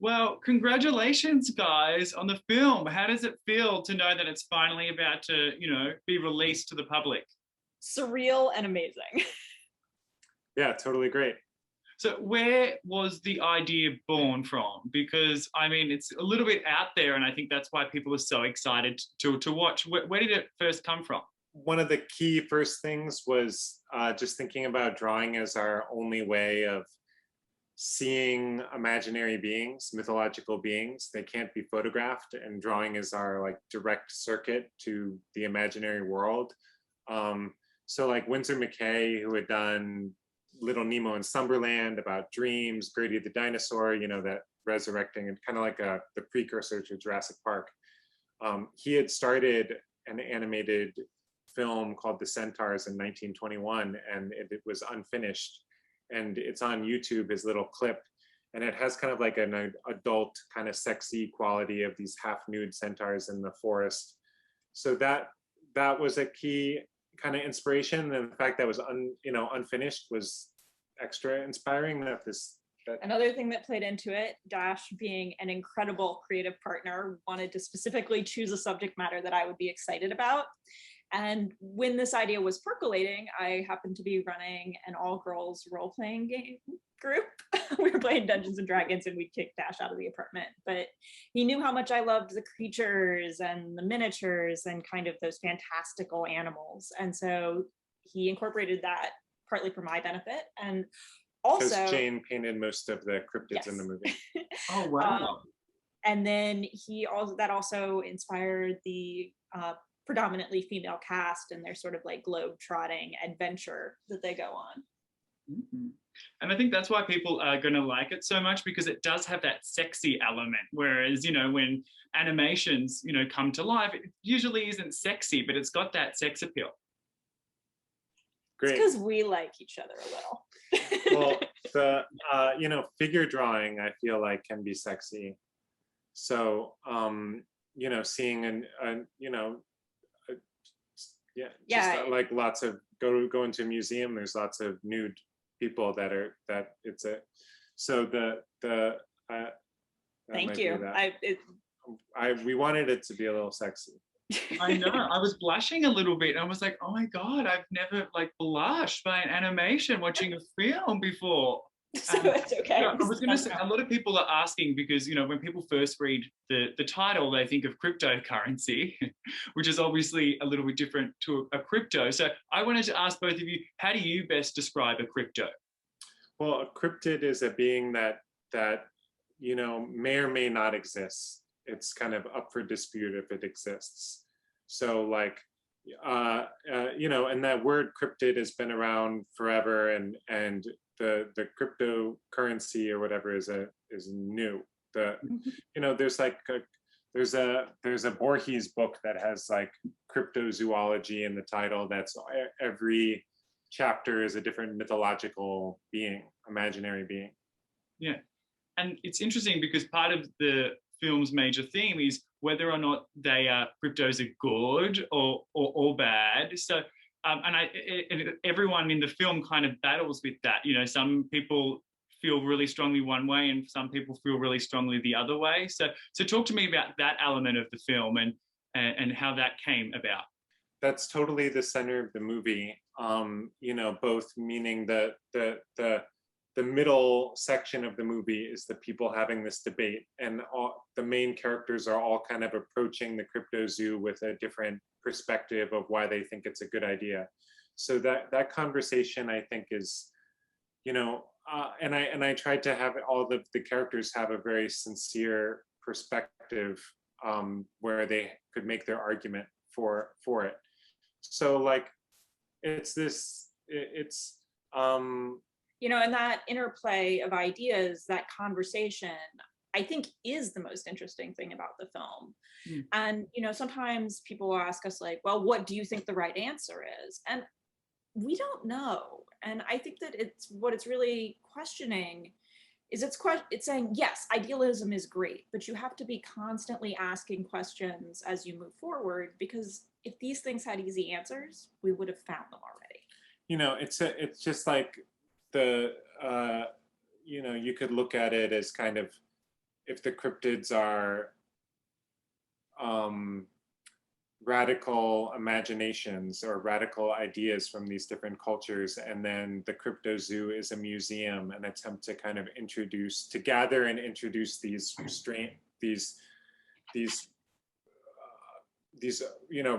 Well, congratulations, guys, on the film. How does it feel to know that it's finally about to, be released to the public? Surreal and amazing. Yeah, totally great. So where was the idea born from? Because, I mean, it's a little bit out there, and I think that's why people are so excited to watch. Where did it first come from? One of the key first things was just thinking about drawing as our only way of seeing imaginary beings, mythological beings. They can't be photographed, and drawing is our like direct circuit to the imaginary world. So like Winsor McKay, who had done Little Nemo and Slumberland about dreams, Grady the dinosaur, that resurrecting, and kind of like the precursor to Jurassic Park. He had started an animated film called The Centaurs in 1921, and it was unfinished. And it's on YouTube, his little clip, and it has kind of like an adult kind of sexy quality of these half nude centaurs in the forest. So that was a key kind of inspiration, and the fact that was unfinished was extra inspiring. Another thing that played into it, Dash being an incredible creative partner, wanted to specifically choose a subject matter that I would be excited about. And when this idea was percolating, I happened to be running an all-girls role-playing game group. We were playing Dungeons and Dragons, and we kicked Dash out of the apartment. But he knew how much I loved the creatures and the miniatures and kind of those fantastical animals. And so he incorporated that partly for my benefit. And also— because Jane painted most of the cryptids in the movie. Oh, wow. And then that also inspired the predominantly female cast and their sort of like globe-trotting adventure that they go on. Mm-hmm. And I think that's why people are going to like it so much, because it does have that sexy element. Whereas, when animations, come to life, it usually isn't sexy, but it's got that sex appeal. Great. It's because we like each other a Well, little. the figure drawing, I feel like, can be sexy. So seeing like lots of go into a museum, there's lots of nude people Thank you. We wanted it to be a little sexy. I know. I was blushing a little bit. I was like, oh my God, I've never blushed by an animation watching a film before. So it's okay. I was going to say, a lot of people are asking because, when people first read the title, they think of cryptocurrency, which is obviously a little bit different to a crypto. So I wanted to ask both of you, how do you best describe a crypto? Well, a cryptid is a being that may or may not exist. It's kind of up for dispute if it exists. So and that word cryptid has been around forever, and the cryptocurrency or whatever is new. There's a Borges book that has like cryptozoology in the title. That's every chapter is a different mythological being, imaginary being. Yeah, and it's interesting because part of the film's major theme is whether or not cryptos are good or bad. So everyone in the film kind of battles with that. Some people feel really strongly one way and some people feel really strongly the other way. So talk to me about that element of the film and how that came about. That's totally the center of the movie. Both meaning the middle section of the movie is the people having this debate, and the main characters are all kind of approaching the Cryptozoo with a different perspective of why they think it's a good idea. So that conversation, I think, is, and I tried to have all the characters have a very sincere perspective where they could make their argument for it. So and that interplay of ideas, that conversation, I think is the most interesting thing about the film. And, sometimes people ask us well, what do you think the right answer is? And we don't know. And I think that it's really questioning is it's saying, yes, idealism is great, but you have to be constantly asking questions as you move forward, because if these things had easy answers, we would have found them already. It's just like you could look at it as kind of the cryptids are radical imaginations or radical ideas from these different cultures, and then the Cryptozoo is a museum, an attempt to kind of gather and introduce these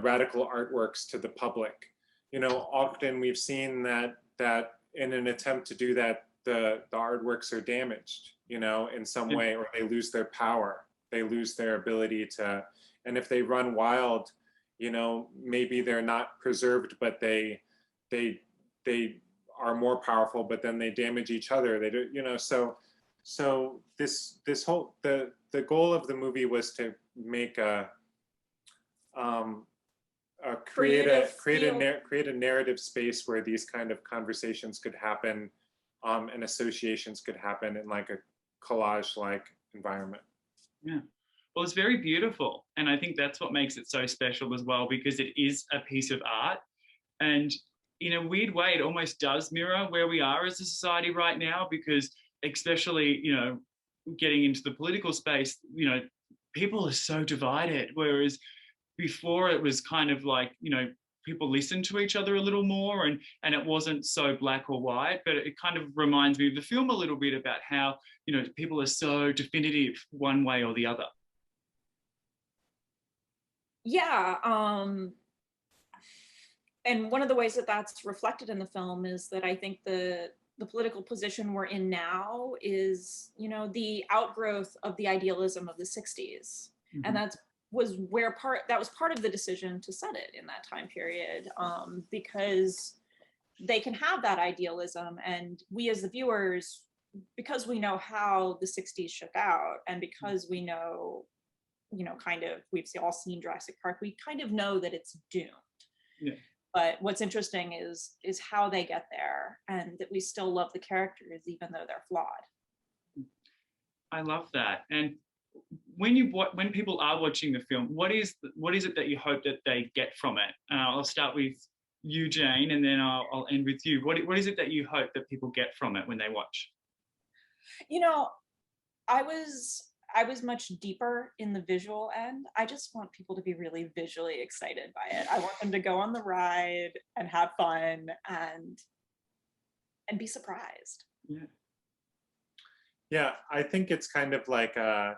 radical artworks to the public. Often we've seen that in an attempt to do that, the artworks are damaged, in some way, or they lose their power, they lose their ability to, and if they run wild, maybe they're not preserved, but they are more powerful, but then they damage each other. They do, so this whole, the goal of the movie was to make create a narrative space where these kind of conversations could happen, and associations could happen in like a collage-like environment. Yeah. Well, it's very beautiful. And I think that's what makes it so special as well, because it is a piece of art. And in a weird way, it almost does mirror where we are as a society right now, because especially, getting into the political space, people are so divided. Whereas before it was kind of like, people listened to each other a little more, and it wasn't so black or white. But it kind of reminds me of the film a little bit about how, people are so definitive one way or the other. Yeah, and one of the ways that that's reflected in the film is that I think the political position we're in now is, the outgrowth of the idealism of the 60s. Mm-hmm. And that was part of the decision to set it in that time period, because they can have that idealism, and we as the viewers, because we know how the 60s shook out, and because we know, we've all seen Jurassic Park, we kind of know that it's doomed. Yeah. But what's interesting is how they get there, and that we still love the characters even though they're flawed. I love that. And when people are watching the film, what is it that you hope that they get from it? I'll start with you, Jane, and then I'll end with you. What is it that you hope that people get from it when they watch? I was much deeper in the visual end. I just want people to be really visually excited by it. I want them to go on the ride and have fun and be surprised. Yeah. Yeah, I think it's kind of like I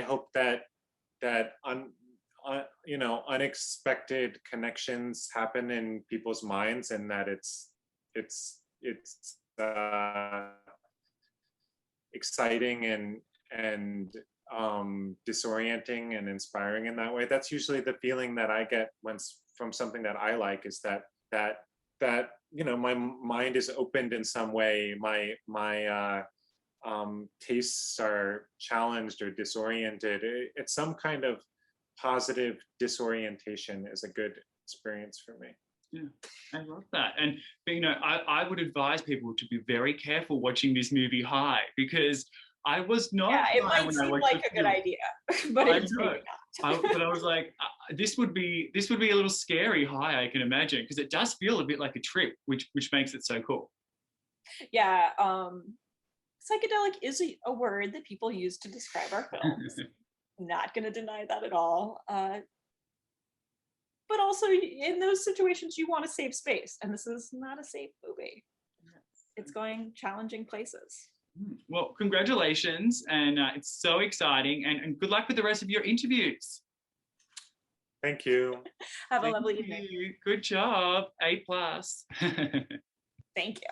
hope that unexpected connections happen in people's minds, and that it's exciting and disorienting and inspiring in that way. That's usually the feeling that I get from something that I like, is that my mind is opened in some way, my tastes are challenged or disoriented. It's some kind of positive disorientation is a good experience for me. Yeah, I love that. And I would advise people to be very careful watching this movie high, because I was not. Yeah, it might seem like a good idea, but it's maybe not. But I was like, this would be a little scary high, I can imagine, because it does feel a bit like a trip, which makes it so cool. Yeah, psychedelic is a word that people use to describe our films. Not going to deny that at all. But also, in those situations, you want to save space, and this is not a safe movie. It's going challenging places. Well, congratulations, and it's so exciting, and good luck with the rest of your interviews. Thank you. Have a lovely evening. Good job. A+. Thank you.